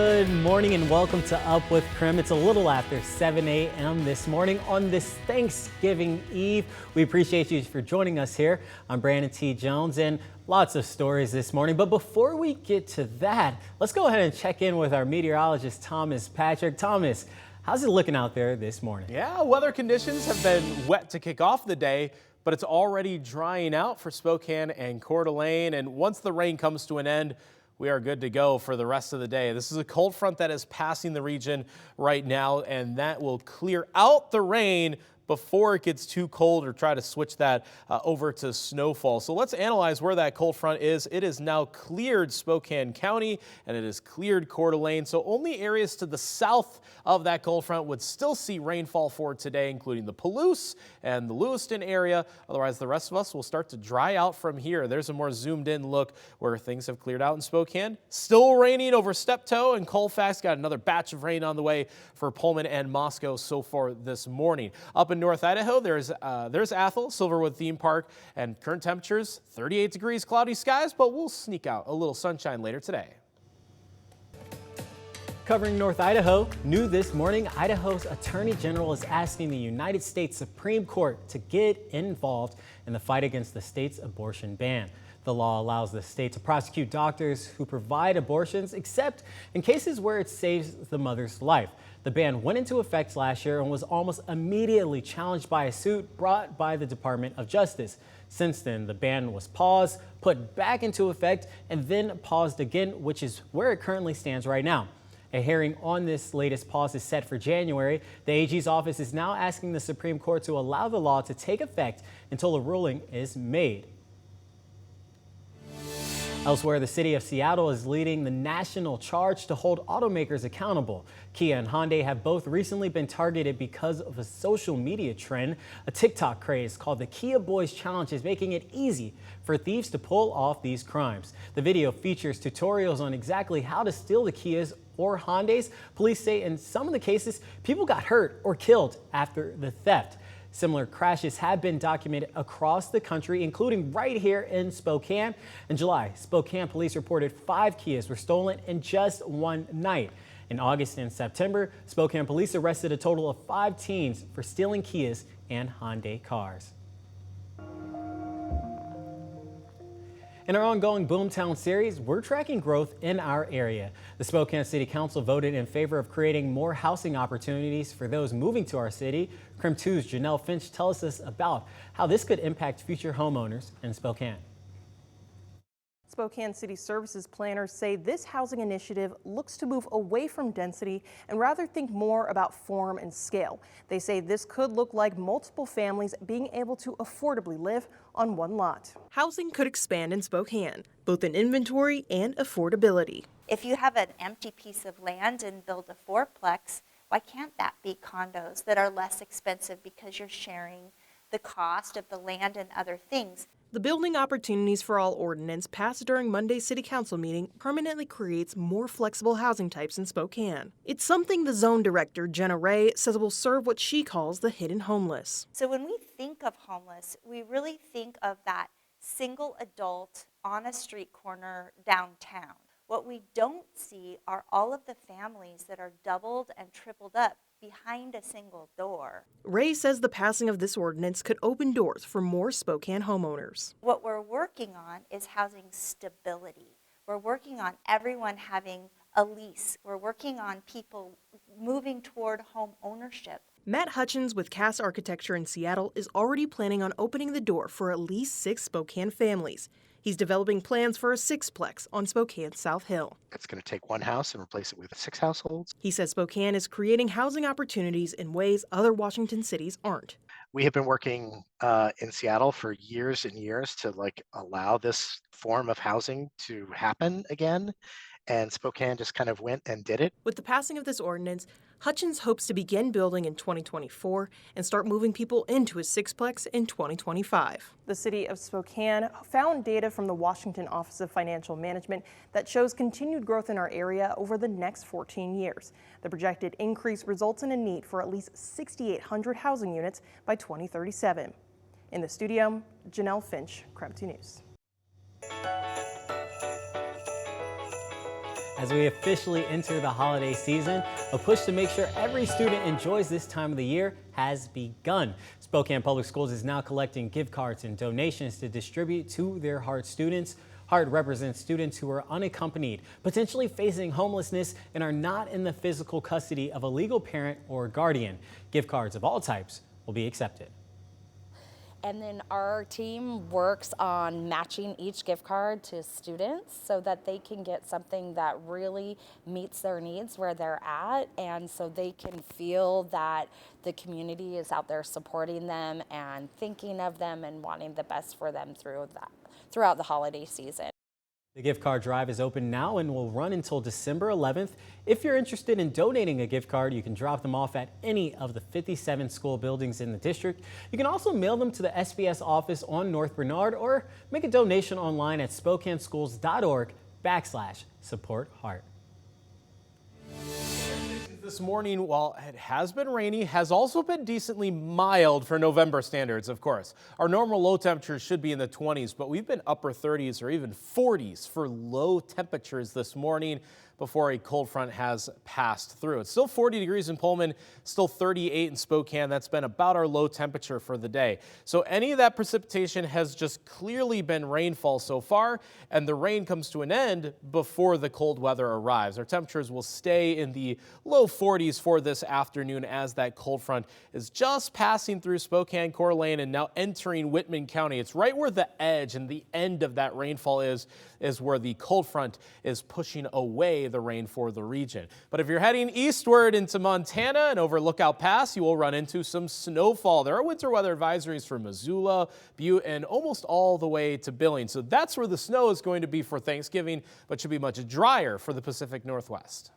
Good morning and welcome to Up with KREM. It's a little after 7 a.m. this morning on this Thanksgiving Eve. We appreciate you for joining us here. I'm Brandon T. Jones and lots of stories this morning. But before we get to that, let's go ahead and check in with our meteorologist, Thomas Patrick. Thomas, how's it looking out there this morning? Yeah, weather conditions have been wet to kick off the day, but it's already drying out for Spokane and Coeur d'Alene. And once the rain comes to an end, we are good to go for the rest of the day. This is a cold front that is passing the region right now, and that will clear out the rain before it gets too cold or try to switch that over to snowfall. So let's analyze where that cold front is. It is now cleared Spokane County and it is cleared Coeur d'Alene. So only areas to the south of that cold front would still see rainfall for today, including the Palouse and the Lewiston area. Otherwise, the rest of us will start to dry out from here. There's a more zoomed in look where things have cleared out in Spokane. Still raining over Steptoe and Colfax. Got another batch of rain on the way for Pullman and Moscow so far this morning. Up in North Idaho, there's Athol, Silverwood Theme Park, and current temperatures 38 degrees, cloudy skies, but we'll sneak out a little sunshine later today. Covering North Idaho, new this morning, Idaho's Attorney General is asking the United States Supreme Court to get involved in the fight against the state's abortion ban. The law allows the state to prosecute doctors who provide abortions, except in cases where it saves the mother's life. The ban went into effect last year and was almost immediately challenged by a suit brought by the Department of Justice. Since then, the ban was paused, put back into effect, and then paused again, which is where it currently stands right now. A hearing on this latest pause is set for January. The AG's office is now asking the Supreme Court to allow the law to take effect until a ruling is made. Elsewhere, the city of Seattle is leading the national charge to hold automakers accountable. Kia and Hyundai have both recently been targeted because of a social media trend. A TikTok craze called the Kia Boys Challenge is making it easy for thieves to pull off these crimes. The video features tutorials on exactly how to steal the Kias or Hyundais. Police say in some of the cases, people got hurt or killed after the theft. Similar crashes have been documented across the country, including right here in Spokane. In July, Spokane police reported 5 Kias were stolen in just one night. In August and September, Spokane police arrested a total of 5 teens for stealing Kias and Hyundai cars. In our ongoing Boomtown series, we're tracking growth in our area. The Spokane City Council voted in favor of creating more housing opportunities for those moving to our city. KREM 2's Janelle Finch tells us about how this could impact future homeowners in Spokane. Spokane City Services planners say this housing initiative looks to move away from density and rather think more about form and scale. They say this could look like multiple families being able to affordably live on one lot. Housing could expand in Spokane, both in inventory and affordability. If you have an empty piece of land and build a fourplex, why can't that be condos that are less expensive because you're sharing the cost of the land and other things? The Building Opportunities for All ordinance passed during Monday's City Council meeting permanently creates more flexible housing types in Spokane. It's something the zone director, Jenna Ray, says will serve what she calls the hidden homeless. So when we think of homeless, we really think of that single adult on a street corner downtown. What we don't see are all of the families that are doubled and tripled up behind a single door. Ray says the passing of this ordinance could open doors for more Spokane homeowners. What we're working on is housing stability. We're working on everyone having a lease. We're working on people moving toward home ownership. Matt Hutchins with Cass Architecture in Seattle is already planning on opening the door for at least 6 Spokane families. He's developing plans for a 6-plex on Spokane's South Hill. It's going to take one house and replace it with 6 households. He says Spokane is creating housing opportunities in ways other Washington cities aren't. We have been working in Seattle for years and years to allow this form of housing to happen again. And Spokane just kind of went and did it. With the passing of this ordinance, Hutchins hopes to begin building in 2024 and start moving people into his 6-plex in 2025. The city of Spokane found data from the Washington Office of Financial Management that shows continued growth in our area over the next 14 years. The projected increase results in a need for at least 6,800 housing units by 2037. In the studio, Janelle Finch, KREM 2 News. As we officially enter the holiday season, a push to make sure every student enjoys this time of the year has begun. Spokane Public Schools is now collecting gift cards and donations to distribute to their HEART students. HEART represents students who are unaccompanied, potentially facing homelessness, and are not in the physical custody of a legal parent or guardian. Gift cards of all types will be accepted. And then our team works on matching each gift card to students so that they can get something that really meets their needs where they're at, and so they can feel that the community is out there supporting them and thinking of them and wanting the best for them throughout the holiday season. The gift card drive is open now and will run until December 11th. If you're interested in donating a gift card, you can drop them off at any of the 57 school buildings in the district. You can also mail them to the SBS office on North Bernard or make a donation online at spokaneschools.org/support HEART. This morning, while it has been rainy, has also been decently mild for November standards, of course. Our normal low temperatures should be in the 20s, but we've been upper 30s or even 40s for low temperatures this morning before a cold front has passed through. It's still 40 degrees in Pullman, still 38 in Spokane. That's been about our low temperature for the day. So any of that precipitation has just clearly been rainfall so far, and the rain comes to an end before the cold weather arrives. Our temperatures will stay in the low 40s for this afternoon as that cold front is just passing through Spokane, Coeur d'Alene, and now entering Whitman County. It's right where the edge and the end of that rainfall is where the cold front is pushing away the rain for the region. But if you're heading eastward into Montana and over Lookout Pass, you will run into some snowfall. There are winter weather advisories for Missoula, Butte, and almost all the way to Billings. So that's where the snow is going to be for Thanksgiving, but should be much drier for the Pacific Northwest.